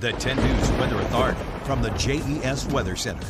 The 10 News Weather Authority from the JES Weather Center.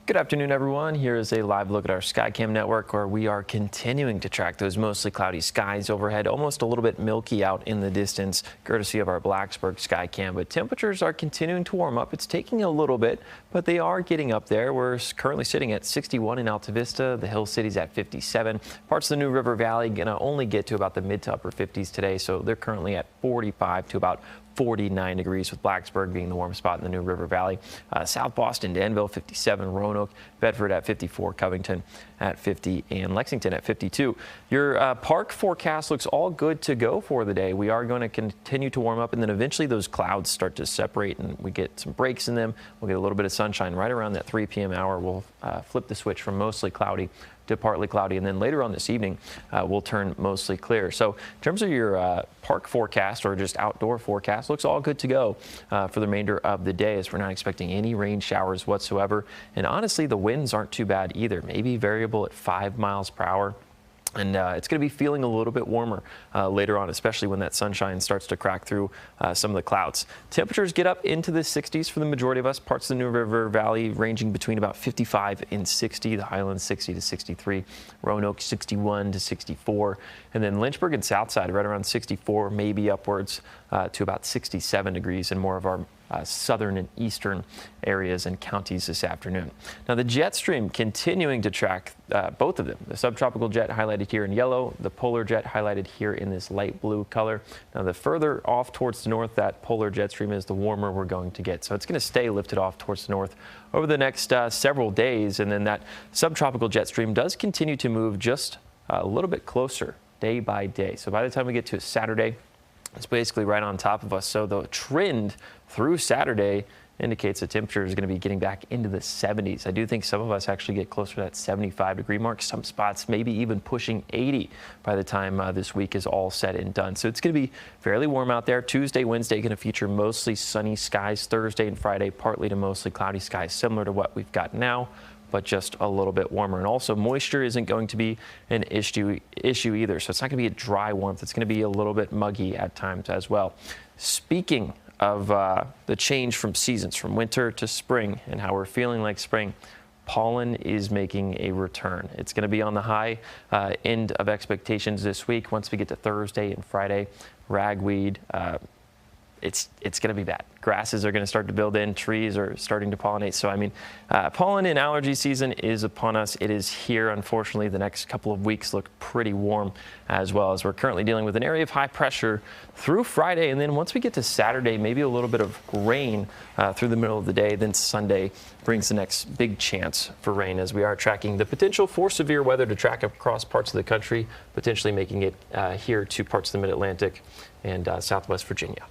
Good afternoon, everyone. Here is a live look at our Skycam network, where we are continuing to track those mostly cloudy skies overhead, almost a little bit milky out in the distance, courtesy of our Blacksburg Skycam. But temperatures are continuing to warm up. It's taking a little bit, but they are getting up there. We're currently sitting at 61 in Alta Vista. The Hill City's at 57. Parts of the New River Valley going to only get to about the mid to upper 50s today, so they're currently at 45 to about 49 degrees, with Blacksburg being the warm spot in the New River Valley. South Boston, Danville, 57, Roanoke, Bedford at 54, Covington at 50, and Lexington at 52. Your park forecast looks all good to go for the day. We are going to continue to warm up, and then eventually those clouds start to separate, and we get some breaks in them. We'll get a little bit of sunshine right around that 3 p.m. hour. We'll flip the switch from mostly cloudy to partly cloudy, and then later on this evening we'll turn mostly clear. So in terms of your park forecast or just outdoor forecast, looks all good to go for the remainder of the day, as we're not expecting any rain showers whatsoever. And honestly, the winds aren't too bad either, maybe variable at 5 miles per hour. And it's going to be feeling a little bit warmer later on, especially when that sunshine starts to crack through some of the clouds. Temperatures get up into the 60s for the majority of us. Parts of the New River Valley ranging between about 55 and 60. The Highlands 60 to 63. Roanoke 61 to 64. And then Lynchburg and Southside right around 64, maybe upwards to about 67 degrees in more of our southern and eastern areas and counties this afternoon. Now, the jet stream continuing to track both of them. The subtropical jet highlighted here in yellow, the polar jet highlighted here in this light blue color. Now, the further off towards the north that polar jet stream is, the warmer we're going to get. So it's going to stay lifted off towards the north over the next several days. And then that subtropical jet stream does continue to move just a little bit closer day by day. So by the time we get to Saturday, it's basically right on top of us. So the trend through Saturday indicates the temperature is going to be getting back into the 70s. I do think some of us actually get closer to that 75-degree mark. Some spots maybe even pushing 80 by the time this week is all said and done. So it's going to be fairly warm out there. Tuesday, Wednesday going to feature mostly sunny skies. Thursday and Friday partly to mostly cloudy skies, similar to what we've got now, but just a little bit warmer. And also, moisture isn't going to be an issue either. So it's not going to be a dry warmth. It's going to be a little bit muggy at times as well. Speaking of the change from seasons, from winter to spring, and how we're feeling like spring, pollen is making a return. It's going to be on the high end of expectations this week. Once we get to Thursday and Friday, ragweed, it's going to be bad. Grasses are going to start to build in. Trees are starting to pollinate. So, I mean, pollen and allergy season is upon us. It is here. Unfortunately, the next couple of weeks look pretty warm, as well as we're currently dealing with an area of high pressure through Friday. And then once we get to Saturday, maybe a little bit of rain through the middle of the day. Then Sunday brings the next big chance for rain, as we are tracking the potential for severe weather to track across parts of the country, potentially making it here to parts of the Mid-Atlantic and Southwest Virginia.